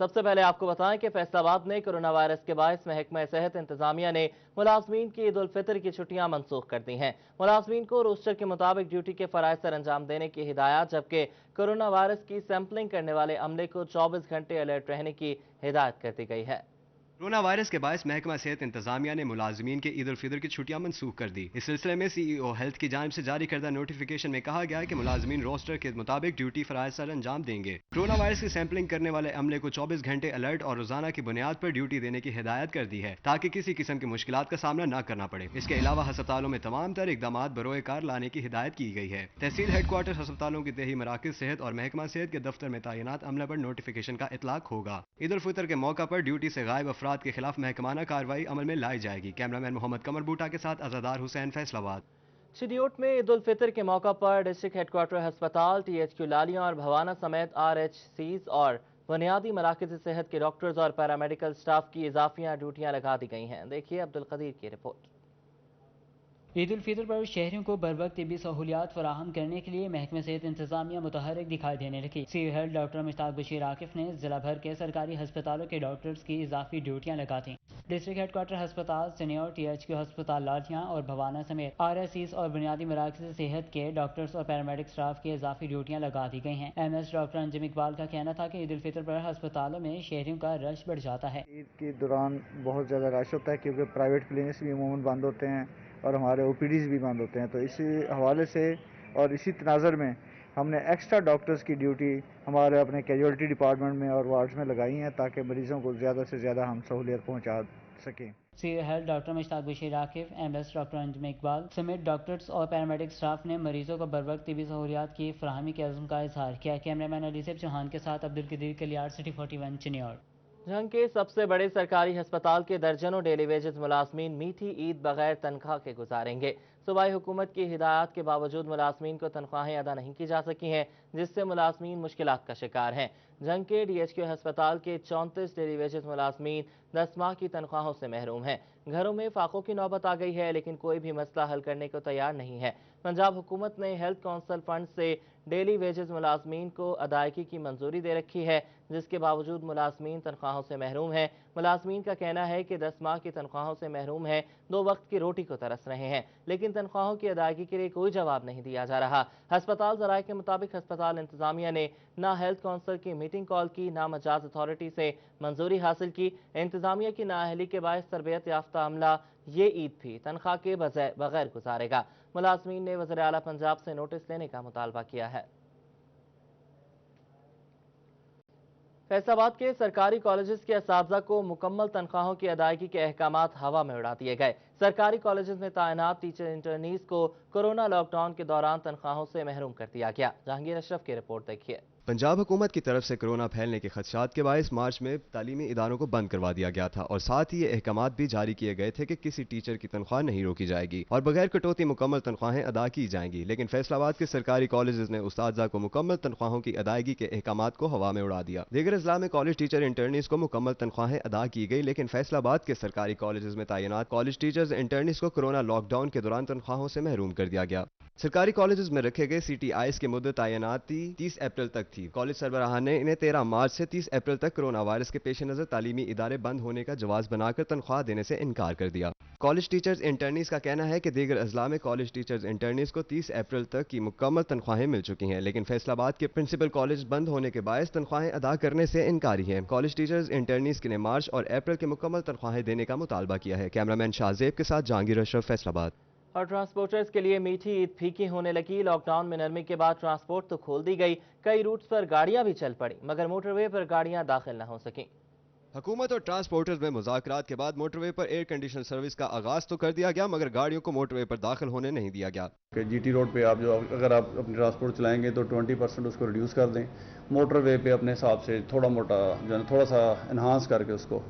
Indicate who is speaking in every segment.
Speaker 1: सबसे पहले आपको बताएं कि फैसलाबाद में कोरोना वायरस के बायस महकमा सेहत इंतजामिया ने मुलाजमीन की ईद उल फितर की छुट्टियां मनसूख कर दी हैं। मुलाजमीन को रोस्टर के मुताबिक ड्यूटी के फराइज सर अंजाम देने की हिदायत, जबकि कोरोना वायरस की सैंपलिंग करने वाले अमले को 24 घंटे अलर्ट रहने की हिदायत कर दी गई है।
Speaker 2: कोरोना वायरस के बायस महकमा सेहत इंतजामिया ने मुलाजमीन के ईद उल फितर की छुट्टियां मनसूख कर दी। इस सिलसिले में सीईओ हेल्थ की जानिब से जारी करदा नोटिफिकेशन में कहा गया है कि मुलाजमीन रोस्टर के मुताबिक ड्यूटी फराइज सर अंजाम देंगे। कोरोना वायरस की सैंपलिंग करने वाले अमले को 24 घंटे अलर्ट और रोजाना की बुनियाद पर ड्यूटी देने की हिदायत कर दी है, ताकि किसी किस्म की मुश्किलात का सामना न करना पड़े। इसके अलावा अस्पतालों में तमाम तर इकदाम बरोए कार लाने की हिदायत की गई है। तहसील हेडक्वार्टर अस्पतालों की देही मराकज सेहत और महकमा सेहत के दफ्तर में तैनात अमले पर नोटिफिकेशन का इतलाक होगा। ईद उल फितर के मौका पर ड्यूटी से गायब अफराद के खिलाफ महकमाना कार्रवाई अमल में लाई जाएगी। कैमरामैन मोहम्मद कमर बूटा के साथ अज़ादार हुसैन, फैसलाबाद।
Speaker 1: शिडियोट में ईद उल फितर के मौका पर डिस्ट्रिक्ट हेडक्वार्टर अस्पताल, THQ लालियां और भवाना समेत RHCs और बुनियादी मराकज़ सेहत के डॉक्टर्स और पैरामेडिकल स्टाफ की इजाफियां ड्यूटियां लगा दी गई हैं। देखिए अब्दुल कदीर की रिपोर्ट।
Speaker 3: ईद उल फितर पर शहरियों को बर वक्त तिब्बी सहूलियात फराहम करने के लिए महकमे सेहत इंतजामिया मुतहरक दिखाई देने लगी। CEO health doctor Mushtaq Bashir Akif ने जिला भर के सरकारी अस्पतालों के डॉक्टर्स की इजाफी ड्यूटियां लगा दी। डिस्ट्रिक्ट हेडक्वार्टर अस्पताल, सीनियर THQ अस्पताल लालियां और भवाना समेत RHCs और बुनियादी मराकज़ सेहत के डॉक्टर्स और पैरामेडिक स्टाफ की इजाफी ड्यूटियां लगा दी गई हैं। MS डॉक्टर अंजुम इकबाल का कहना था कि ईद उल फितर पर अस्पतालों में शहरियों का रश बढ़ जाता है।
Speaker 4: ईद के दौरान बहुत ज़्यादा रश होता है, क्योंकि प्राइवेट क्लिनिक्स भी अमूमन बंद होते हैं और हमारे OPDs भी बंद होते हैं। तो इसी हवाले से और इसी तनाज़र में हमने एक्स्ट्रा डॉक्टर्स की ड्यूटी हमारे अपने कैजुअल्टी डिपार्टमेंट में और वार्ड्स में लगाई हैं, ताकि मरीज़ों को ज़्यादा से ज़्यादा हम सहूलियत पहुँचा सकें।
Speaker 3: CEO health doctor Mushtaq Bashir Akif, MS doctor Anjum Iqbal समेत डॉक्टर्स और पैरामेडिक स्टाफ ने मरीजों को बर वक्त तिब्बी सहूलियात की फराहमी के अज़्म का इजहार किया। कैमरामैन अलीसेफ चौहान के साथ अब्दुल कदीर, कलियार, सिटी 41, चिन्योर।
Speaker 1: जंग के सबसे बड़े सरकारी अस्पताल के दर्जनों डेली वेजेस मुलाजमीन मीठी ईद बगैर तनख्वाह के गुजारेंगे। सूबाई हुकूमत की हिदायत के बावजूद मुलाजमीन को तनख्वाहें अदा नहीं की जा सकी हैं, जिससे मुलाजमीन मुश्किलात का शिकार हैं। जंग के DHQ अस्पताल के 34 डेली वेजेस मुलाजमीन 10 माह की तनख्वाहों से महरूम हैं। घरों में फाकों की नौबत आ गई है, लेकिन कोई भी मसला हल करने को तैयार नहीं है। पंजाब हुकूमत ने हेल्थ काउंसिल फंड से डेली वेजेस मुलाजमीन को अदायगी की मंजूरी दे रखी है, जिसके बावजूद मुलाजमीन तनख्वाहों से महरूम हैं। मुलाजमीन का कहना है कि 10 माह की तनख्वाहों से महरूम हैं, 2 वक्त की रोटी को तरस रहे हैं, लेकिन तनख्वाहों की अदायगी के लिए कोई जवाब नहीं दिया जा रहा। अस्पताल ज़राए के मुताबिक अस्पताल इंतजामिया ने ना हेल्थ काउंसिल की मीटिंग कॉल की, ना मजाज अथॉरिटी से मंजूरी हासिल की। इंतजामिया की नाअहली के बायस तरबियत याफ्ता अमला ये ईद भी तनख्वाह के बगैर गुजारेगा। मुलाजमीन ने वज़ीर आला पंजाब से नोटिस लेने का मुतालबा किया है। फैसलाबाद के सरकारी कॉलेजेस के असातिज़ा को मुकम्मल तनख्वाहों की अदायगी के अहकामात हवा में उड़ा दिए गए। सरकारी कॉलेजेस में तैनात टीचर इंटर्नीज को कोरोना लॉकडाउन के दौरान तनख्वाहों से महरूम कर दिया गया। जहांगीर अशरफ की रिपोर्ट देखिए।
Speaker 2: पंजाब हुकूमत की तरफ से कोरोना फैलने के खदशात के बायस मार्च में तालीमी इदारों को बंद करवा दिया गया था और साथ ही ये अहकामात भी जारी किए गए थे कि किसी टीचर की तनख्वाह नहीं रोकी जाएगी और बगैर कटौती मुकम्मल तनख्वाहें अदा की जाएंगी। लेकिन फैसलाबाद के सरकारी कॉलेजेस ने उस्तादजा को मुकम्मल तनख्वाहों की अदायगी के अहकामात को हवा में उड़ा दिया। दीगर अजला में कॉलेज टीचर इंटर्नीज को मुकम्मल तनख्वाहें अदा की गई, लेकिन फैसलाबाद के सरकारी कॉलेजेस में तैनात कॉलेज टीचर्स इंटर्नीज को कोरोना लॉकडाउन के दौरान तनख्वाहों से महरूम कर दिया गया। सरकारी कॉलेजेस में रखे गए CTIs की मुद्दत तैनाती 30 अप्रैल तक थी। कॉलेज सरबराह ने इन्हें 13 मार्च से 30 अप्रैल तक कोरोना वायरस के पेश नजर तालीमी इदारे बंद होने का जवाज बनाकर तनख्वाह देने से इनकार कर दिया। कॉलेज टीचर्स इंटर्नीज का कहना है कि दीगर अजला में कॉलेज टीचर्स इंटर्नीज को 30 अप्रैल तक की मुकम्मल तनख्वाहें मिल चुकी हैं, लेकिन फैसलाबाद के प्रिंसिपल कॉलेज बंद होने के बायस तनख्वाहें अदा करने से इनकारी हैं। कॉलेज टीचर्स इंटर्नीज ने मार्च और अप्रैल के मुकम्मल तनख्वाहें देने का मुतालबा किया है। कैमरामैन शाहजेब के साथ जहांगीर अशरफ, फैसलाबाद।
Speaker 1: और ट्रांसपोर्टर्स के लिए मीठी ईद फीकी होने लगी। लॉकडाउन में नरमी के बाद ट्रांसपोर्ट तो खोल दी गई, कई रूट्स पर गाड़ियां भी चल पड़ी, मगर मोटरवे पर गाड़ियां दाखिल न हो सकी।
Speaker 2: हुकूमत और ट्रांसपोर्टर्स में मुज़ाकरात के बाद मोटरवे पर एयर कंडीशन सर्विस का आगाज तो कर दिया गया, मगर गाड़ियों को मोटरवे पर दाखिल होने नहीं दिया गया।
Speaker 5: GT रोड पे आप अगर आप अपनी ट्रांसपोर्ट चलाएंगे तो 20% उसको रिड्यूस कर दें। मोटरवे पे अपने हिसाब से थोड़ा मोटा जो है थोड़ा सा इन्हांस करके उसको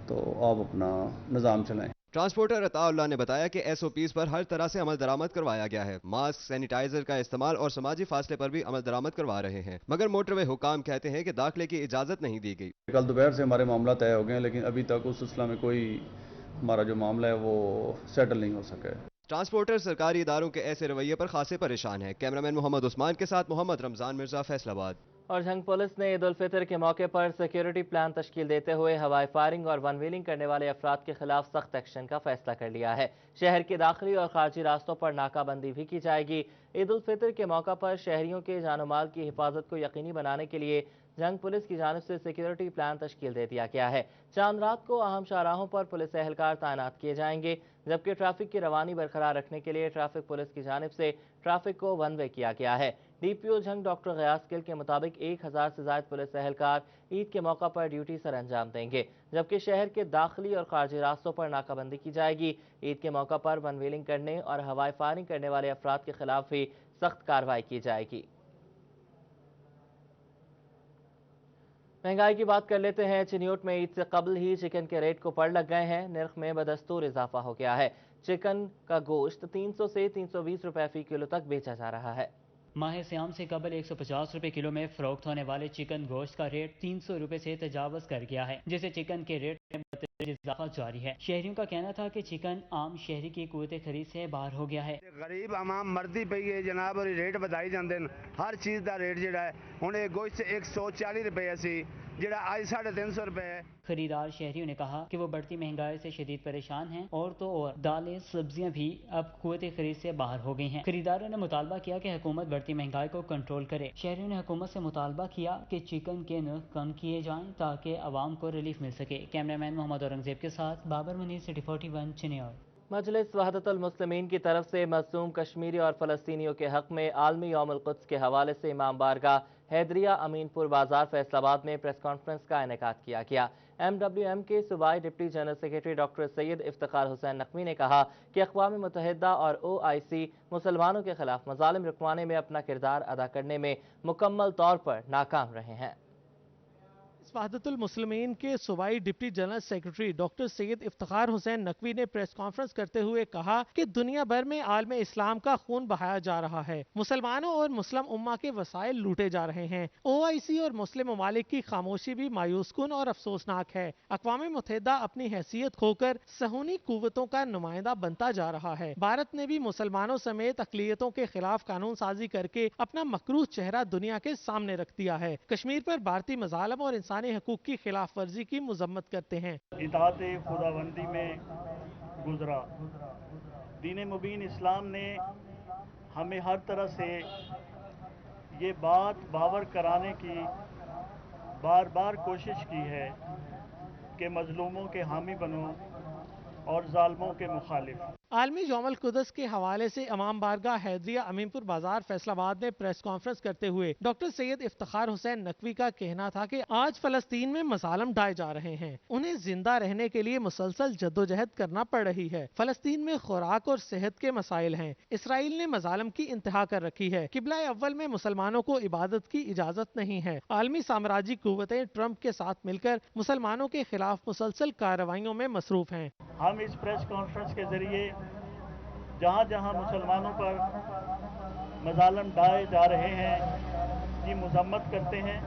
Speaker 5: तो आप अपना निज़ाम चलाएं।
Speaker 2: ट्रांसपोर्टर अताउल्लाह ने बताया कि SOPs पर हर तरह से अमल दरामद करवाया गया है। मास्क, सैनिटाइजर का इस्तेमाल और समाजी फासले पर भी अमल दरामद करवा रहे हैं, मगर मोटरवे हुकाम कहते हैं कि दाखिले की इजाजत नहीं दी गई।
Speaker 5: कल दोपहर से हमारे मामला तय हो गए हैं, लेकिन अभी तक उस सिलसिला में कोई हमारा जो मामला है वो सेटल नहीं हो सका है।
Speaker 2: ट्रांसपोर्टर सरकारी इदारों के ऐसे रवैये पर खासे परेशान है। कैमरामैन मोहम्मद उस्मान के साथ मोहम्मद रमजान मिर्जा, फैसलाबाद।
Speaker 1: और झंग पुलिस ने ईद उल फितर के मौके पर सिक्योरिटी प्लान तश्कील देते हुए हवाई फायरिंग और वन व्हीलिंग करने वाले अफराद के खिलाफ सख्त एक्शन का फैसला कर लिया है। शहर के दाखिली और खारजी रास्तों पर नाकाबंदी भी की जाएगी। ईद उल फितर के मौका पर शहरियों के जान माल की हिफाजत को यकीनी बनाने के लिए झंग पुलिस की जानिब से सिक्योरिटी प्लान तश्कील दे दिया गया है। चांद रात को अहम शाहराहों पर पुलिस एहलकार तैनात किए जाएंगे, जबकि ट्रैफिक की रवानी बरकरार रखने के लिए ट्रैफिक पुलिस की जानिब से ट्रैफिक को वन वे किया गया है। डीपीओ झंग डॉक्टर गयास गिल के मुताबिक 1000 से ज्यादा पुलिस एहलकार ईद के मौका पर ड्यूटी सर अंजाम देंगे, जबकि शहर के दाखिली और खारजी रास्तों पर नाकाबंदी की जाएगी। ईद के मौका पर वन व्हीलिंग करने और हवाई फायरिंग करने वाले अफराद के खिलाफ भी सख्त कार्रवाई की जाएगी। महंगाई की बात कर लेते हैं। चिन्योट में ईद से कबल ही चिकन के रेट को पड़ लग गए हैं। निर्ख में बदस्तूर इजाफा हो गया है। चिकन का गोश्त 300 से 320 रुपए फी किलो तक बेचा जा रहा है।
Speaker 3: माह सियाम से कबल 150 रुपए किलो में फरोख्त होने वाले चिकन गोश्त का रेट 300 रुपए से तजावज कर गया है, जिससे चिकन के रेट में इजाफा जारी है। शहरियों का कहना था कि चिकन आम शहरी की कुव्वत खरीद से बाहर हो गया है।
Speaker 6: गरीब आवाम मरदी पई है जनाब, और रेट बताई जाते हैं। हर चीज़ का रेट जोड़ा है हूँ गोश्त 140 रुपए सी जोड़ा आज 350 रुपए है।
Speaker 3: खरीदार शहरियों ने कहा कि वो बढ़ती महंगाई से शदीद परेशान हैं और तो और दालें सब्जियां भी अब कुव्वत खरीद से बाहर हो गई हैं। खरीदारों ने मुतालबा किया कि हुकूमत बढ़ती महंगाई को कंट्रोल करे। शहरियों ने हुकूमत से मुतालबा किया कि चिकन के नर्ख कम किए जाएं ताकि आवाम को रिलीफ मिल सके। कैमरामैन मोहम्मद औरंगजेब के साथ बाबर मुनीर, सिटी 41 चिन्योट।
Speaker 1: मजलिस वहदतुल मुस्लिमीन की तरफ से मज़लूम कश्मीरी और फ़लस्तीनियों के हक़ में आलमी यौमुल क़ुद्स के हवाले से इमाम बारगाह हैदरिया अमीनपुर बाजार फैसलाबाद में प्रेस कॉन्फ्रेंस का इनेकाद किया गया। MWM के सूबाई deputy general secretary doctor Syed Iftikhar Hussain Naqvi ने कहा कि अक़वाम मुत्तहिदा और OIC मुसलमानों के खिलाफ मज़ालिम रुकवाने में अपना किरदार अदा करने में मुकम्मल तौर पर नाकाम रहे हैं।
Speaker 7: वहदतुल मुस्लिमीन के सूबाई deputy general secretary doctor Syed Iftikhar Hussain Naqvi ने प्रेस कॉन्फ्रेंस करते हुए कहा कि दुनिया भर में आलम इस्लाम का खून बहाया जा रहा है। मुसलमानों और मुस्लिम उम्मा के वसाइल लूटे जा रहे हैं। OIC और मुस्लिम ममालिक की खामोशी भी मायूस कुन और अफसोसनाक है। अक़वाम मुत्तहिदा अपनी हैसियत खोकर सहूनी कुव्वतों का नुमाइंदा बनता जा रहा है। भारत ने भी मुसलमानों समेत अक़लियतों के खिलाफ कानून साजी करके अपना मकरूह चेहरा दुनिया के सामने रख दिया है। कश्मीर पर भारतीय मज़ालिम और इंसानी हकूक की खिलाफ वर्जी की मुज़म्मत करते हैं।
Speaker 8: इताअत खुदाबंदी में गुजरा दीन मुबीन इस्लाम ने हमें हर तरह से ये बात बावर कराने की बार बार कोशिश की है कि मजलूमों के हामी बनो और जालिमों के मुखालिफ।
Speaker 7: आलमी यौमुल क़ुद्स के हवाले से इमाम बारगाह हैदरिया अमीनपुर बाजार फैसलाबाद में प्रेस कॉन्फ्रेंस करते हुए डॉक्टर सैयद इफ्तिखार हुसैन नकवी का कहना था कि आज फ़लस्तीन में मज़ालिम ढाए जा रहे हैं। उन्हें जिंदा रहने के लिए मुसलसल जद्दोजहद करना पड़ रही है। फ़लस्तीन में खुराक और सेहत के मसाइल हैं। इसराइल ने मज़ालिम की इंतहा कर रखी है। किबला अव्वल में मुसलमानों को इबादत की इजाज़त नहीं है। आलमी साम्राज्यी कुव्वतें ट्रंप के साथ मिलकर मुसलमानों के खिलाफ मुसलसल कार्रवाइयों में मसरूफ हैं।
Speaker 8: हम इस प्रेस कॉन्फ्रेंस के जरिए जहाँ जहाँ मुसलमानों पर मज़ालिम ढाए जा रहे हैं की मजम्मत करते हैं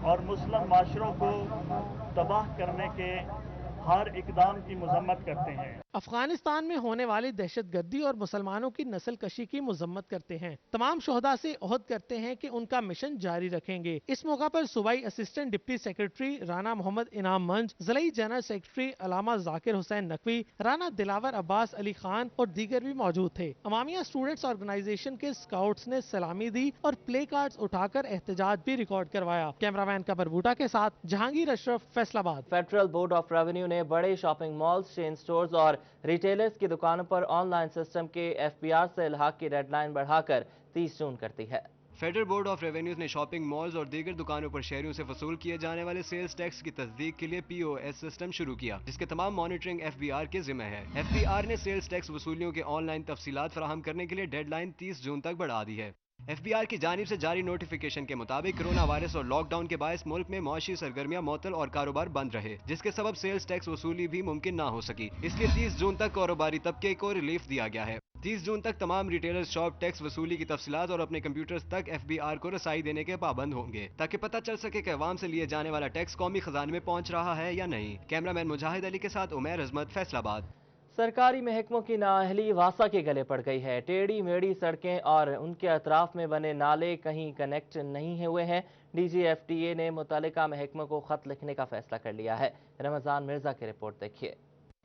Speaker 8: और मुस्लिम माशरों को तबाह करने के हर इकदाम की मजम्मत करते हैं।
Speaker 7: अफगानिस्तान में होने वाली दहशत गर्दी और मुसलमानों की नस्ल कशी की मजम्मत करते हैं। तमाम शोहदा से ओहद करते हैं कि उनका मिशन जारी रखेंगे। इस मौका पर सूबाई assistant deputy secretary Rana Mohammad Inam Manj, ज़िलाई जनरल सेक्रेटरी अलामा जाकिर हुसैन नकवी, राना दिलावर अब्बास अली खान और दीगर भी मौजूद थे। अमामिया स्टूडेंट्स ऑर्गेनाइजेशन के स्काउट्स ने सलामी दी और प्ले कार्ड्स उठाकर एहतजाज भी रिकॉर्ड करवाया। कैमरामैन कबर बूटा के साथ Jahangir Ashraf, Faisalabad.
Speaker 1: Federal board of revenue ने बड़े शॉपिंग मॉल्स, चेन स्टोर्स और रिटेलर्स की दुकानों पर ऑनलाइन सिस्टम के FBR से इल्हाक की डेडलाइन बढ़ाकर 30 जून कर दी है।
Speaker 2: फेडरल बोर्ड ऑफ रेवेन्यूज ने शॉपिंग मॉल्स और दीगर दुकानों पर शहरियों से वसूल किए जाने वाले सेल्स टैक्स की तस्दीक के लिए POS सिस्टम शुरू किया, जिसके तमाम मॉनिटरिंग FBR के जिम्मे है। FBR ने सेल्स टैक्स वसूलियों के ऑनलाइन तफसीलात फराहम करने के लिए डेडलाइन 30 जून तक बढ़ा दी है। FBR की जानिब से जारी नोटिफिकेशन के मुताबिक कोरोना वायरस और लॉकडाउन के बायस मुल्क में मौशी सरगर्मियां मअतल और कारोबार बंद रहे, जिसके सबब सेल्स टैक्स वसूली भी मुमकिन ना हो सकी। इसलिए 30 जून तक कारोबारी तबके को रिलीफ दिया गया है। 30 जून तक तमाम रिटेलर्स शॉप टैक्स वसूली की तफसीलात और अपने कंप्यूटर्स तक FBR को रसाई देने के पाबंद होंगे, ताकि पता चल सके कि अवाम से लिए जाने वाला टैक्स कौमी खजाने में पहुंच रहा है या नहीं। कैमरामैन मुजाहिद अली के साथ उमैर अजमत, फैसलाबाद।
Speaker 1: सरकारी महकमों की नाअहली वासा के गले पड़ गई है। टेढ़ी मेढ़ी सड़कें और उनके अतराफ में बने नाले कहीं कनेक्ट नहीं हुए हैं। DGFTA ने मुतल्लिका महकमों को खत लिखने का फैसला कर लिया है। रमजान मिर्जा की रिपोर्ट देखिए।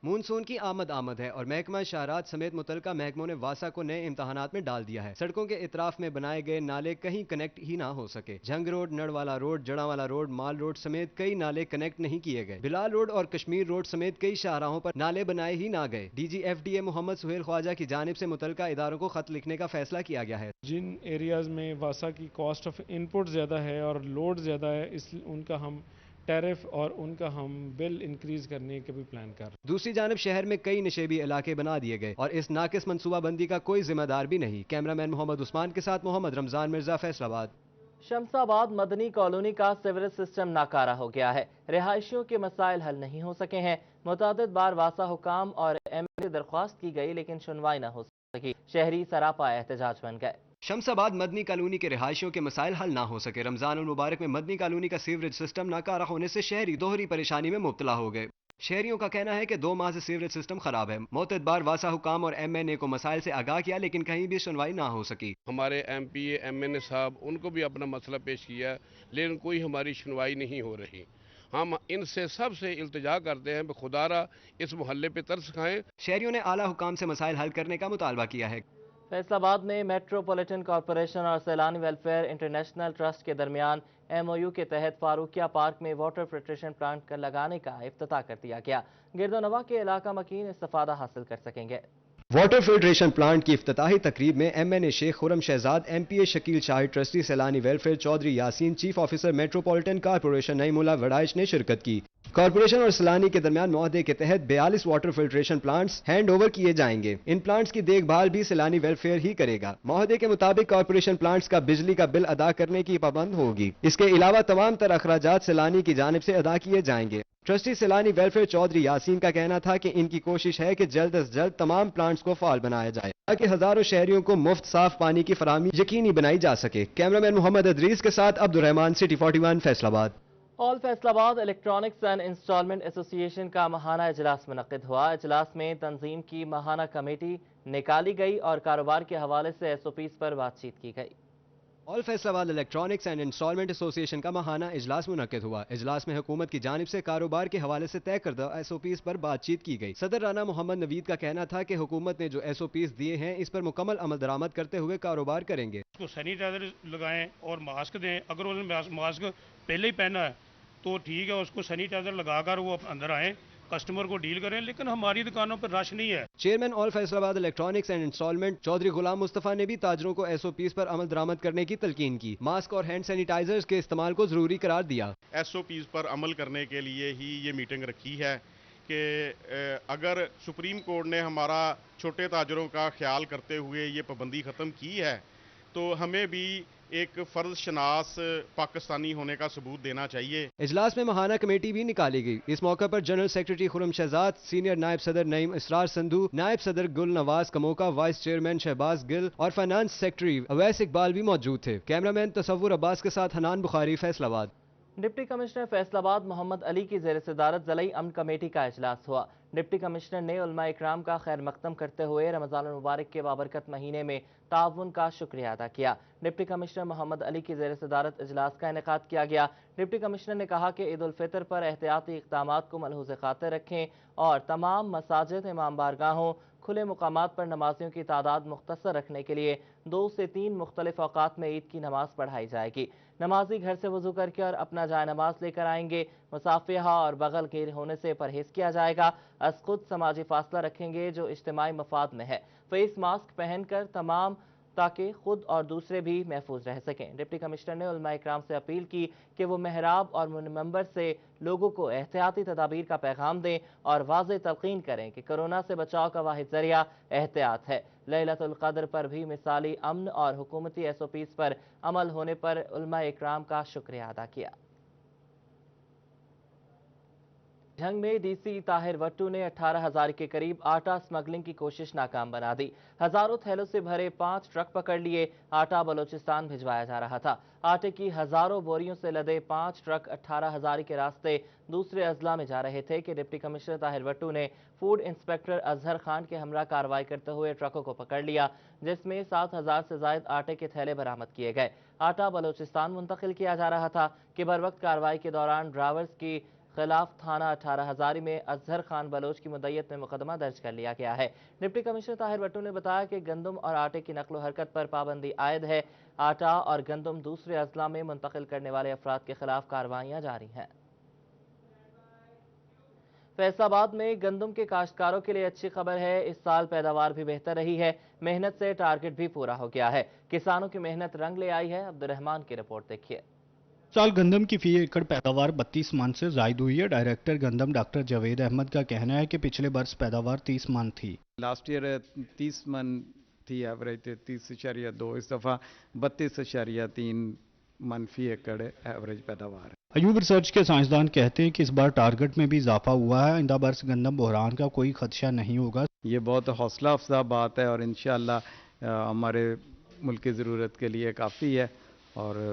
Speaker 2: मानसून की आमद है और महकमा शहरात समेत मुतल्लिका महकमों ने वासा को नए इम्तहानात में डाल दिया है। सड़कों के इतराफ में बनाए गए नाले कहीं कनेक्ट ही ना हो सके। Jhang road, Narwala road, Jaranwala road, mall road समेत कई नाले कनेक्ट नहीं किए गए। बिलाल रोड और कश्मीर रोड समेत कई शाहराहों पर नाले बनाए ही ना गए। DGFTA मोहम्मद सुहेल ख्वाजा की जानिब से मुतल्लिका इदारों को खत लिखने का फैसला किया गया है।
Speaker 9: जिन एरियाज में वासा की कॉस्ट ऑफ इनपुट ज़्यादा है और लोड ज़्यादा है, इसलिए उनका हम टैरिफ और उनका हम बिल इंक्रीज करने के भी प्लान कर रहे हैं।
Speaker 2: दूसरी जानब शहर में कई नशेबी इलाके बना दिए गए और इस नाकिस मनसूबाबंदी का कोई जिम्मेदार भी नहीं। कैमरामैन मोहम्मद उस्मान के साथ मोहम्मद रमजान मिर्जा, फैसलाबाद।
Speaker 1: शमसाबाद मदनी कॉलोनी का सीवरेज सिस्टम नाकारा हो गया है। रिहायशियों के मसाइल हल नहीं हो सके हैं। मुतअद्दिद बार वासा हुकाम और MLA दरख्वास्त की गई लेकिन सुनवाई न हो सकी। शहरी सरापा एहतजाज बन गए।
Speaker 2: शमसाबाद मदनी कॉलोनी के रिहायशियों के मसाइल हल ना हो सके। रमजान उल मुबारक में मदनी कॉलोनी का सीवरेज सिस्टम नाकारा होने से शहरी दोहरी परेशानी में मुब्तला हो गए। शहरियों का कहना है कि 2 माह से सीवरेज सिस्टम खराब है। मुतअद्दिद बार वासा हुकाम और MNA को मसाइल से आगाह किया लेकिन कहीं भी सुनवाई ना हो सकी।
Speaker 10: हमारे MPA MNA साहब उनको भी अपना मसला पेश किया लेकिन कोई हमारी सुनवाई नहीं हो रही। हम इनसे सबसे इल्तिजा करते हैं खुदारा इस मोहल्ले पे तरस खाएं।
Speaker 2: शहरियों ने आला हुकाम से मसाइल हल करने का मुतालबा किया है।
Speaker 1: फैसलाबाद में मेट्रोपॉलिटन कॉरपोरेशन और सैलानी वेलफेयर इंटरनेशनल ट्रस्ट के दरमियान MOU के तहत फारूकिया पार्क में वाटर फिल्ट्रेशन प्लांट कर लगाने का इफ्तिताह कर दिया गया। गिरदोनवा के इलाका मकीन इस्तिफादा हासिल कर सकेंगे।
Speaker 2: वाटर फिल्ट्रेशन प्लांट की इफ्तिताही तकरीब में MNA Sheikh Khurram Shahzad, MPA Shakeel Shahid, trustee Saylani welfare Chaudhry Yasin, chief officer metropolitan corporation Naeemullah Waraich ने शिरकत की। कॉरपोरेशन और सैलानी के दरमियान मुआहदे के तहत 42 water filtration plants hand over किए जाएंगे। इन प्लांट्स की देखभाल भी सैलानी वेलफेयर ही करेगा। मुआहदे के मुताबिक कॉरपोरेशन प्लांट्स का बिजली का बिल अदा करने की पाबंद होगी। इसके अलावा तमाम तर अखराजात सैलानी की जानिब से अदा किए जाएंगे। ट्रस्टी सैलानी वेलफेयर चौधरी यासीन का कहना था कि इनकी कोशिश है कि जल्द अज जल्द तमाम प्लांट्स को फाल बनाया जाए ताकि हजारों शहरियों को मुफ्त साफ पानी की फराहमी यकीनी बनाई जा सके। कैमरामैन मोहम्मद अदरीस के साथ Abdur Rahman, city 41, Faisalabad.
Speaker 1: All Faisalabad electronics and instalment association का माहाना इजलास मुनक्किद हुआ। इजलास में तंजीम की माहाना कमेटी निकाली गई और कारोबार के हवाले से SOPs पर बातचीत की गई।
Speaker 2: All Faisalabad electronics and instalment association का माहाना इजलास मुनक्किद हुआ। इजलास में हुकूमत की जानिब से कारोबार के हवाले से तय करदा SOPs पर बातचीत की गई। सदर राना मोहम्मद नवीद का कहना था कि हुकूमत ने जो SOPs दिए हैं इस पर मुकम्मल अमल दरामद करते हुए कारोबार करेंगे।
Speaker 11: उसको सैनिटाइजर लगाएं और मास्क दें। अगर उन्होंने मास्क पहले ही पहना है तो ठीक है, उसको सैनिटाइजर लगाकर वो अंदर आए, कस्टमर को डील करें, लेकिन हमारी दुकानों पर रश नहीं है।
Speaker 2: Chairman all Faisalabad electronics and instalment Chaudhry Ghulam Mustafa ने भी ताजरों को SOPs पर अमल दरामद करने की तलकीन की। मास्क और हैंड सैनिटाइजर्स के इस्तेमाल को जरूरी करार दिया।
Speaker 12: SOPs पर अमल करने के लिए ही ये मीटिंग रखी है कि अगर सुप्रीम कोर्ट ने हमारा छोटे ताजरों का ख्याल करते हुए ये पाबंदी ख़त्म की है तो हमें भी एक फर्ज शनास पाकिस्तानी होने का सबूत देना चाहिए।
Speaker 2: इजलास में माहाना कमेटी भी निकाली गई। इस मौके पर general secretary Khurram Shahzad, senior नायब सदर नईम इसरार संधू, नायब सदर गुल नवाज कमोका, वाइस चेयरमैन शहबाज गिल और फाइनेंस सेक्रेटरी अवैस इकबाल भी मौजूद थे। कैमरामैन तसव्वुर अब्बास के साथ हनान बुखारी, फैसलाबाद।
Speaker 1: डिप्टी कमिश्नर फैसलाबाद मोहम्मद अली की ज़ेर सदारत ज़िला अमन कमेटी का इजलास हुआ। डिप्टी कमिश्नर ने उलमा इकराम का खैर मकदम करते हुए रमज़ान मुबारक के बाबरकत महीने में ताउन का शुक्रिया अदा किया। डिप्टी कमिश्नर मोहम्मद अली की ज़ेर सदारत इजलास का इनेकाद किया गया। डिप्टी कमिश्नर ने कहा कि ईद उल फितर पर एहतियाती इक़दामात को मलहूज़ खातिर रखें और तमाम मसाजिद, इमाम बारगाहों, खुले मुकामात पर नमाजियों की तादाद मुख्तसर रखने के लिए 2 से 3 मुख्तलिफ औकात में ईद की नमाज पढ़ाई जाएगी। नमाजी घर से वजू करके और अपना जाए नमाज लेकर आएंगे। मुसाफिहा और बगल गिर होने से परहेज किया जाएगा। अज खुद समाजी फासला रखेंगे जो इज्तिमाई मफाद में है। फेस मास्क पहनकर तमाम ताकि खुद और दूसरे भी महफूज रह सकें। डिप्टी कमिश्नर ने उलमा इकराम से अपील की कि वो मेहराब और मुनम्बर से लोगों को एहतियाती तदाबीर का पैगाम दें और वाज़ेह तलकीन करें कि कोरोना से बचाव का वाहिद जरिया एहतियात है। लैलतुल क़द्र पर भी मिसाली अमन और हुकूमती SOPs पर अमल होने पर उलमा इकराम का शुक्रिया अदा किया। जंग में डीसी ताहिर वट्टू ने 18,000 के करीब आटा स्मगलिंग की कोशिश नाकाम बना दी। हजारों थैलों से भरे 5 ट्रक पकड़ लिए। आटा बलूचिस्तान भिजवाया जा रहा था। आटे की हजारों बोरियों से लदे 5 ट्रक 18,000 के रास्ते दूसरे अजला में जा रहे थे कि डिप्टी कमिश्नर ताहिर वट्टू ने फूड इंस्पेक्टर अजहर खान के हमरा कार्रवाई करते हुए ट्रकों को पकड़ लिया, जिसमें 7,000 से ज्यादा आटे के थैले बरामद किए गए। आटा बलूचिस्तान मुंतकिल किया जा रहा था कि बरवक्त कार्रवाई के दौरान ड्राइवर्स की खिलाफ थाना 18,000 में अजहर खान बलोच की मुद्दत में मुकदमा दर्ज कर लिया गया है। डिप्टी कमिश्नर ताहिर वट्टू ने बताया कि गंदम और आटे की नकलो हरकत पर पाबंदी आयद है। आटा और गंदम दूसरे अजला में मुंतकिल करने वाले अफराद के खिलाफ कार्रवाइयां जारी हैं। फैसलाबाद में गंदम के काश्तकारों के लिए अच्छी खबर है। इस साल पैदावार भी बेहतर रही है। मेहनत से टारगेट भी पूरा हो गया है। किसानों की मेहनत रंग ले आई है। अब्दुर्रहमान की रिपोर्ट देखिए।
Speaker 13: साल गंदम की फी एकड़ पैदावार 32 मन से जायद हुई है। डायरेक्टर गंदम डॉक्टर जावेद अहमद का कहना है कि पिछले बरस पैदावार 30 मन थी।
Speaker 14: लास्ट ईयर 30 मन थी एवरेज 33.2, इस दफ़ा 32.3 मन फी एकड़ एवरेज पैदावार है।
Speaker 13: अयूब रिसर्च के साइंसदान कहते हैं कि इस बार टारगेट में भी इजाफा हुआ है। आइंदा बरस गंदम बहरान का कोई खदशा नहीं होगा।
Speaker 14: ये बहुत हौसला अफजा बात है और इंशाअल्लाह हमारे मुल्क की ज़रूरत के लिए काफ़ी है और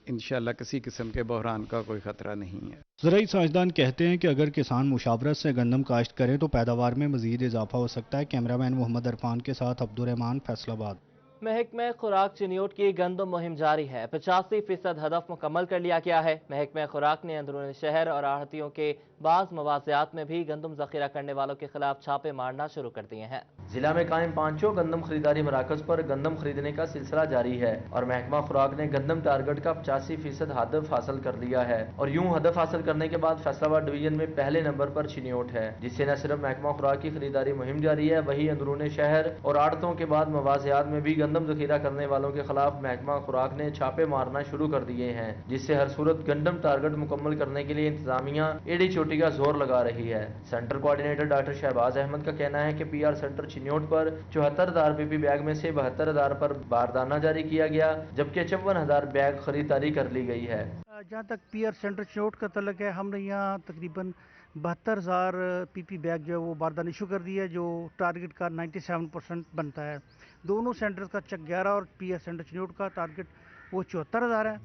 Speaker 14: इंशाअल्लाह किसी किस्म के बहरान का कोई खतरा नहीं है।
Speaker 13: ज़राई साइंसदान कहते हैं कि अगर किसान मुशावरत से गंदम काश्त करें तो पैदावार में मजीद इजाफा हो सकता है। कैमरामैन मोहम्मद अरफान के साथ अब्दुर्रहमान, फैसलाबाद।
Speaker 1: महकमा खुराक चिन्योट की गंदम मुहिम जारी है। 85% हदफ मुकम्मल कर लिया गया है। महकमा खुराक ने अंदरूनी शहर और आहतियों के बाज़ मवाज़ियात में भी गंदम ज़ख़ीरा करने वालों के खिलाफ छापे मारना शुरू कर दिए हैं। जिला में कायम 5 गंदम खरीदारी मराकज़ पर गंदम खरीदने का सिलसिला जारी है और महकमा खुराक ने गंदम टारगेट का 85% हदफ हासिल कर लिया है और यूं हदफ हासिल करने के बाद फैसलाबाद डिवीजन में पहले नंबर पर चिन्योट है, जिससे न सिर्फ महकमा खुराक की खरीदारी मुहिम जारी है, वही अंदरूनी शहर और आड़तों के बाद मवाज़ियात में भी गंदम ज़ख़ीरा करने वालों के खिलाफ महकमा खुराक ने छापे मारना शुरू कर दिए हैं, जिससे हर सूरत गंदम टारगेट मुकम्मल करने के लिए इंतजामिया एड़ी चोटी का जोर लगा रही है। Centre coordinator doctor Shahbaz Ahmad का कहना है कि पीआर सेंटर चिन्योट पर 74,000 पीपी बैग में से 72,000 पर बारदाना जारी किया गया, जबकि 54,000 बैग खरीदारी कर ली गई है।
Speaker 15: जहाँ तक पीआर सेंटर चिन्योट का तल्लुक है, हमने यहाँ तकरीबन 72,000 पीपी बैग जो है वो बारदाना इशू कर दिया है, जो टारगेट का 97% बनता है। दोनों सेंटर्स का चक 11 और पीआर सेंटर चिन्योट का टारगेट वो 74,000 है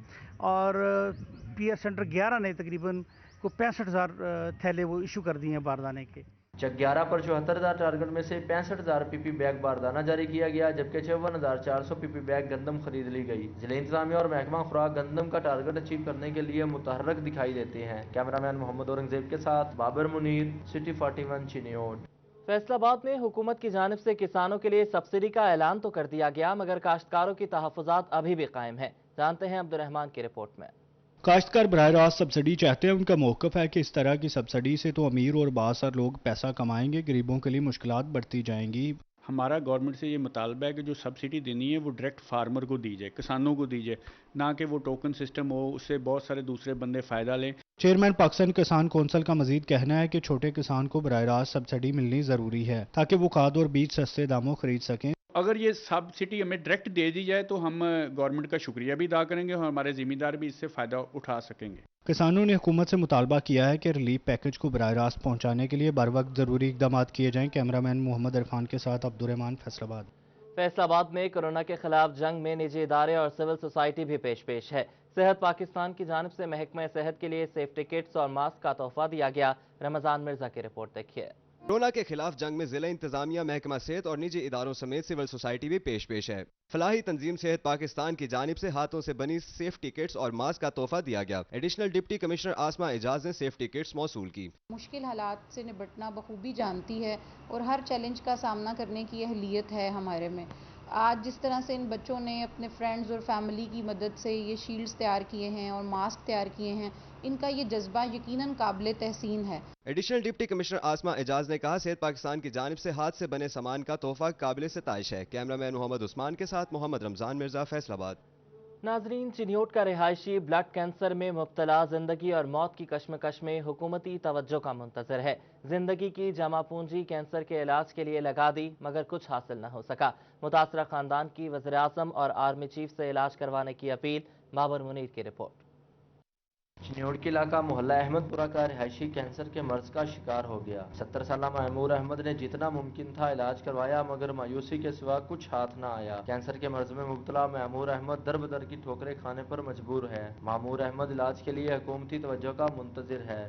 Speaker 15: और पीआर सेंटर 11 ने तकरीबन को 65,000 थैले वो इशू कर दिए हैं बारदाने के।
Speaker 1: चक 11 पर 74,000 टारगेट में से 65,000 पीपी बैग बारदाना जारी किया गया, जबकि 54,400 पीपी बैग गंदम खरीद ली गई। जिला इंतजामिया और महकमा खुराक गंदम का टारगेट अचीव करने के लिए मुतहर्रिक दिखाई देते हैं। कैमरामैन मोहम्मद औरंगजेब के साथ बाबर मुनीर, सिटी 41 चिन्योट। फैसलाबाद में हुकूमत की जानिब से किसानों के लिए सब्सिडी का ऐलान तो कर दिया गया, मगर काश्तकारों की तहफ़्फ़ुज़ात अभी भी कायम है। जानते हैं अब्दुर्रहमान की रिपोर्ट में।
Speaker 13: काश्तकार बराह रास्त सब्सिडी चाहते हैं। उनका मौक़िफ़ है कि इस तरह की सब्सिडी से तो अमीर और बासर लोग पैसा कमाएंगे, गरीबों के लिए मुश्किलात बढ़ती जाएंगी।
Speaker 16: हमारा गवर्नमेंट से ये मुतालबा है कि जो सब्सिडी देनी है वो डायरेक्ट फार्मर को दी जाए, किसानों को दी जाए, ना कि वो टोकन सिस्टम हो, उससे बहुत सारे दूसरे बंदे फ़ायदा लें।
Speaker 13: चेयरमैन पाकिस्तान किसान कौंसिल का मजीद कहना है कि छोटे किसान को बराह रास्त सब्सिडी मिलनी ज़रूरी है ताकि वो खाद और बीज सस्ते दामों खरीद सकें।
Speaker 16: अगर ये सब्सिडी हमें डायरेक्ट दे दी जाए तो हम गवर्नमेंट का शुक्रिया भी अदा करेंगे और हमारे ज़िम्मेदार भी इससे फ़ायदा उठा सकेंगे।
Speaker 13: किसानों ने हुकूमत से मुतालबा किया है कि रिलीफ पैकेज को बराह रास्त पहुँचाने के लिए बर वक्त ज़रूरी इक़दाम किए जाएँ। कैमरामैन मोहम्मद अरफान के साथ अब्दुर्रहमान, फैसलाबाद।
Speaker 1: फैसलाबाद में कोरोना के खिलाफ जंग में निजी इदारे और सिविल सोसाइटी भी पेश है। सेहत पाकिस्तान की जानिब से महकमा सेहत के लिए सेफ्टी किट्स और मास्क का तोहफा दिया गया। रमजान मिर्जा की रिपोर्ट देखिए।
Speaker 2: कोरोना के खिलाफ जंग में जिला इंतजामिया, महकमा सेहत और निजी इदारों समेत सिविल सोसाइटी भी पेश है। फलाही तंजीम सेहत पाकिस्तान की जानिब से हाथों से बनी सेफ्टी किट्स और मास्क का तोहफा दिया गया। एडिशनल डिप्टी कमिश्नर आसमा एजाज ने सेफ्टी किट्स मौसूल की।
Speaker 17: मुश्किल हालात से निपटना बखूबी जानती है और हर चैलेंज का सामना करने की अहलियत है हमारे में। आज जिस तरह से इन बच्चों ने अपने फ्रेंड्स और फैमिली की मदद से ये शील्ड्स तैयार किए हैं और मास्क तैयार किए हैं, इनका ये जज्बा यकीनन काबिल तहसीन है।
Speaker 2: एडिशनल डिप्टी कमिश्नर आसमा एजाज ने कहा, सेहत पाकिस्तान की जानिब से हाथ से बने सामान का तोहफा काबिल सिताइश है। कैमरामैन मोहम्मद उस्मान के साथ मोहम्मद रमजान मिर्जा, फैसलाबाद। नाजरीन, चिन्योट का रिहायशी ब्लड कैंसर में मुब्तला जिंदगी और मौत की कश्मकश में हुकूमती तवज्जो का मुंतजर है। जिंदगी की जमा पूंजी कैंसर के इलाज के लिए लगा दी, मगर कुछ हासिल न हो सका। मुतासरा खानदान की वज़ीर आज़म और आर्मी चीफ से इलाज करवाने की अपील। बाबर मुनीर की रिपोर्ट।
Speaker 1: चिन्योड़ के इलाका मोहल्ला अहमदपुरा का रिहायशी कैंसर के मर्ज का शिकार हो गया। 70 साल मामूर अहमद ने जितना मुमकिन था इलाज करवाया, मगर मायूसी के सिवा कुछ हाथ न आया। कैंसर के मर्ज में मुब्तला मामूर अहमद दर बदर की ठोकरें खाने पर मजबूर है। मामूर अहमद इलाज के लिए हुकूमती तवज्जो का मुंतजिर है।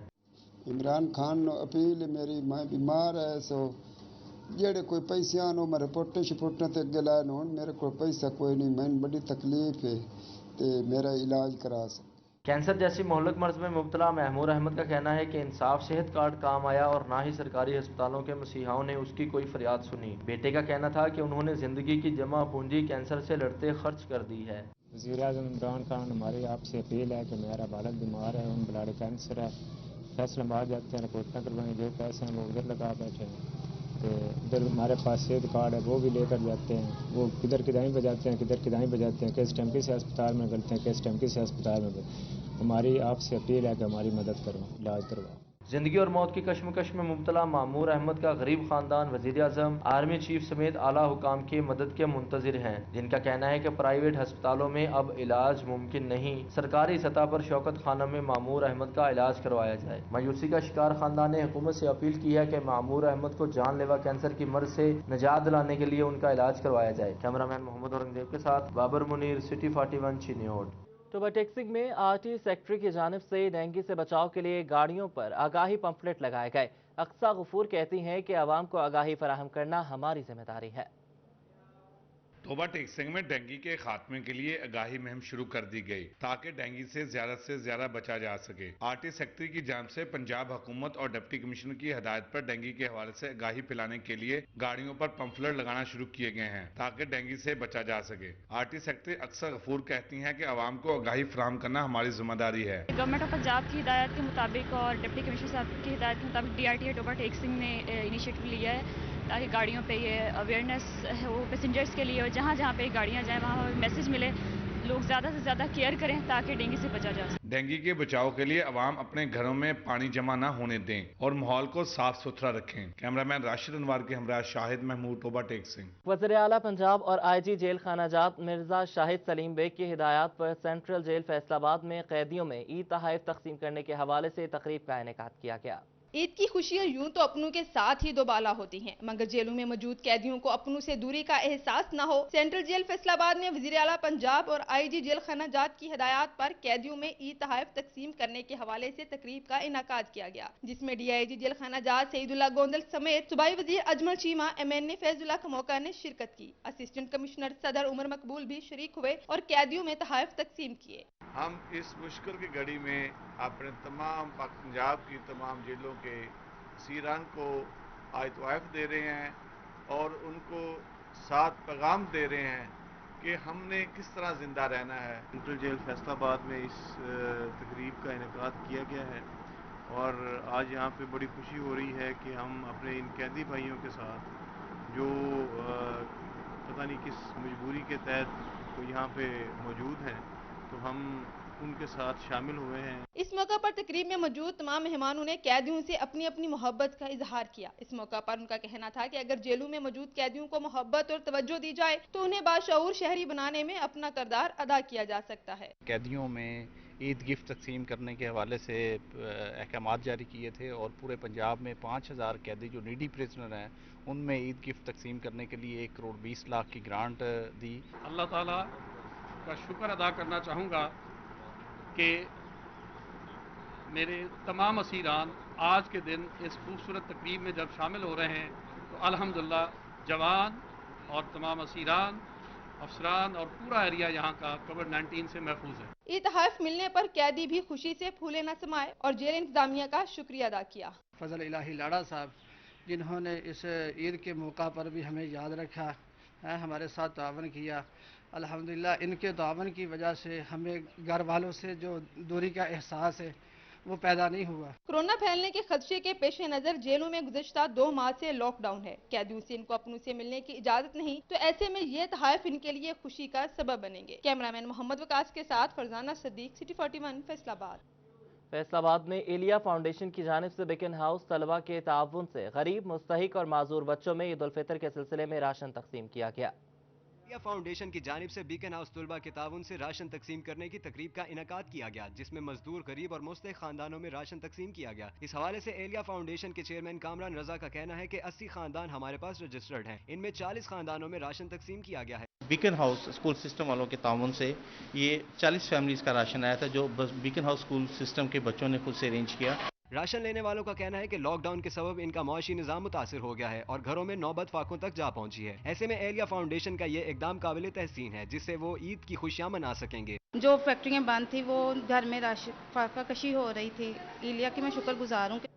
Speaker 18: इमरान खान नो अपील मेरी मैं बीमार है सो जेड़े कोई पैसा नो मैं रिपोर्टें शिपोर्टें ते अगे लाए होन, मेरे को पैसा कोई नहीं, मैं बड़ी तकलीफ है ते मेरा इलाज करा सक।
Speaker 1: कैंसर जैसी मोहल्लक मर्ज में मुब्तला महमूर अहमद का कहना है कि इंसाफ सेहत कार्ड काम आया और ना ही सरकारी अस्पतालों के मसीहाओं ने उसकी कोई फरियाद सुनी। बेटे का कहना था कि उन्होंने जिंदगी की जमा पूंजी कैंसर से लड़ते खर्च कर दी है।
Speaker 19: वज़ीर-ए-आज़म इमरान खान, हमारी आपसे अपील है कि मेरा बालक बीमार है, उन ब्लड कैंसर है, फैसलाबाद जाते हैं, रिपोर्टें करवाएं, जो पैसे हैं वो उधर लगा बैठे हैं, तो उधर हमारे पास सेहत कार्ड है वो भी लेकर जाते हैं, वो किधर किदाई बजाते हैं, किधर किदाई बजाते हैं, किस टैंकी से अस्पताल में गलते हैं, किस टैंकी से अस्पताल में गलते। हमारी आपसे अपील है कि हमारी मदद करो, इलाज करवाओ।
Speaker 1: जिंदगी और मौत की कश्मकश में मुब्तला मामूर अहमद का गरीब खानदान वज़ीर-ए-आज़म, आर्मी चीफ समेत आला हुकाम की मदद के मुंतजिर हैं, जिनका कहना है कि प्राइवेट अस्पतालों में अब इलाज मुमकिन नहीं, सरकारी सतह पर शौकत खानम में मामूर अहमद का इलाज करवाया जाए। मायूसी का शिकार खानदान ने हुकूमत से अपील की है कि मामूर अहमद को जानलेवा कैंसर की मर्ज से निजात दिलाने के लिए उनका इलाज करवाया जाए। कैमरामैन मोहम्मद औरंगजेब के साथ बाबर मुनीर, सिटी 41 चिन्योड़। टोबा टेक्सिंग में आरटी सेक्रेटरी की जानिब से डेंगू से बचाव के लिए गाड़ियों पर आगाही पंफलेट लगाए गए। अक्सा गफूर कहती हैं कि आवाम को आगाही फराहम करना हमारी जिम्मेदारी है।
Speaker 20: टोबा टेक्सिंग में डेंगू के खात्मे के लिए आगाही मुहिम शुरू कर दी गई ताकि डेंगू से ज्यादा बचा जा सके। आरटी सेक्रेटरी की जानिब से पंजाब हुकूमत और डिप्टी कमिश्नर की हिदायत पर डेंगू के हवाले से आगाही फैलाने के लिए गाड़ियों पर पंफलेट लगाना शुरू किए गए हैं ताकि डेंगू से बचा जा सके। आरटी सेक्रेटरी अक्सर गफूर कहती हैं कि आवाम को आगाही फराहम करना हमारी जिम्मेदारी है।
Speaker 21: गवर्नमेंट ऑफ पंजाब की हिदायत के मुताबिक और डिप्टी कमिश्नर साहब की हिदायत के मुताबिक DRTA टोबा टेक्सिंग ने इनिशिएटिव लिया है ताकि गाड़ियों पे ये अवेयरनेस है वो पैसेंजर्स के लिए, और जहाँ जहाँ पे गाड़ियाँ जाएँ वहाँ मैसेज मिले, लोग ज़्यादा से ज़्यादा केयर करें ताकि डेंगू से बचा जा सके।
Speaker 20: डेंगू के बचाव के लिए अवाम अपने घरों में पानी जमा न होने दें और माहौल को साफ सुथरा रखें। कैमरामैन राशिद अनवर के हमरा शाहिद महमूद, टोबा टेक्सिंग।
Speaker 1: वज़ीर आला पंजाब और IG जेल खानाजात मिर्जा शाहिद सलीम बेग की हिदायत पर सेंट्रल जेल फैसलाबाद में कैदियों में ईद तोहफे तकसीम करने के हवाले से तकरीब का इनेकाद किया गया।
Speaker 22: ईद की खुशियां यूं तो अपनों के साथ ही दोबाला होती हैं, मगर जेलों में मौजूद कैदियों को अपनों से दूरी का एहसास न हो। सेंट्रल जेल फैसलाबाद ने वज़ीर आला पंजाब और IG जेल खानाजात की हिदायत पर कैदियों में ईद तोहफे तकसीम करने के हवाले से तकरीब का इनेकाद किया गया, जिसमें DIG जेल खानाजात सईदुल्लाह गोंदल समेत सूबाई वज़ीर अजमल चीमा, MNA फैजुल्लाह खमोका ने शिरकत की। असिस्टेंट कमिश्नर सदर उमर मकबूल भी शरीक हुए और कैदियों में तोहफे तकसीम किए।
Speaker 23: हम इस मुश्किल की घड़ी में अपने तमाम पंजाब की तमाम जेलों के सीरान को आज तोहफे दे रहे हैं और उनको साथ पैगाम दे रहे हैं कि हमने किस तरह ज़िंदा रहना है।
Speaker 24: सेंट्रल जेल फैसलाबाद में इस तकरीब का इनेकाद किया गया है और आज यहाँ पे बड़ी खुशी हो रही है कि हम अपने इन कैदी भाइयों के साथ जो पता नहीं किस मजबूरी के तहत वो यहाँ पे मौजूद हैं, तो हम उनके साथ शामिल हुए हैं।
Speaker 22: इस मौका पर तकरीब में मौजूद तमाम मेहमानों ने कैदियों से अपनी अपनी मोहब्बत का इजहार किया। इस मौका पर उनका कहना था कि अगर जेलों में मौजूद कैदियों को मोहब्बत और तवज्जो दी जाए तो उन्हें बाशऊर शहरी बनाने में अपना किरदार अदा किया जा सकता है।
Speaker 25: कैदियों में ईद गिफ्ट तकसीम करने के हवाले से अहकामात जारी किए थे और पूरे पंजाब में 5000 कैदी जो नीडी प्रिजनर हैं उनमें ईद गिफ्ट तकसीम करने के लिए 1 करोड़ 20 लाख की ग्रांट दी।
Speaker 11: अल्लाह ताला का शुक्र अदा करना चाहूँगा कि मेरे तमाम असीरान आज के दिन इस खूबसूरत तकरीब में जब शामिल हो रहे हैं तो अल्हम्दुलिल्लाह जवान और तमाम असीरान, अफसरान और पूरा एरिया यहाँ का कोविड-19 से महफूज है।
Speaker 22: ईद तोहफे मिलने पर कैदी भी खुशी से फूले न समाए और जेल इंतजामिया का शुक्रिया अदा किया।
Speaker 26: फजल इलाही लाड़ा साहब जिन्होंने इस ईद के मौका पर भी हमें याद रखा है, हमारे साथ तावन किया, अल्हम्दुलिल्लाह इनके तावन की वजह से हमें घर वालों से जो दूरी का एहसास है वो पैदा नहीं हुआ।
Speaker 22: कोरोना फैलने के खदशे के पेश नजर जेलों में गुज़श्ता 2 माह से लॉकडाउन है। कैदियों से इनको अपनों से मिलने की इजाजत नहीं, तो ऐसे में ये तोहफे इनके लिए खुशी का सबब बनेंगे। कैमरामैन मोहम्मद वकास के साथ फरजाना सदीक, सिटी 41 फैसलाबाद।
Speaker 1: फैसलाबाद में एलिया फाउंडेशन की जानिब से बिकन हाउस तलबा के ताउन से गरीब, मुस्तहिक और माजूर बच्चों में ईद उल फितर के सिलसिले में राशन तकसीम किया गया।
Speaker 2: एलिया फाउंडेशन की जानिब से बीकन हाउस तुलबा के ताउन से राशन तकसीम करने की तकरीब का इनकाद किया गया, जिसमें मजदूर, गरीब और मुस्तहिक खानदानों में राशन तकसीम किया गया। इस हवाले से एलिया फाउंडेशन के चेयरमैन कामरान रजा का कहना है कि 80 खानदान हमारे पास रजिस्टर्ड हैं, इनमें 40 खानदानों में राशन तकसीम किया गया है।
Speaker 3: बीकन हाउस स्कूल सिस्टम वालों के ताउन से ये 40 फैमिलीज का राशन आया था, जो बीकन हाउस स्कूल सिस्टम के बच्चों ने खुद से अरेंज किया।
Speaker 2: राशन लेने वालों का कहना है कि लॉकडाउन के सबब इनका मुआशी निज़ाम मुतासिर हो गया है और घरों में नौबत फाकों तक जा पहुंची है। ऐसे में एलिया फाउंडेशन का ये इकदाम काबिल तहसीन है, जिससे वो ईद की खुशियां मना सकेंगे।
Speaker 4: जो फैक्ट्रियां बंद थी वो घर में राशन फाका कशी हो रही थी। एलिया की मैं शुक्रगुजार हूँ कि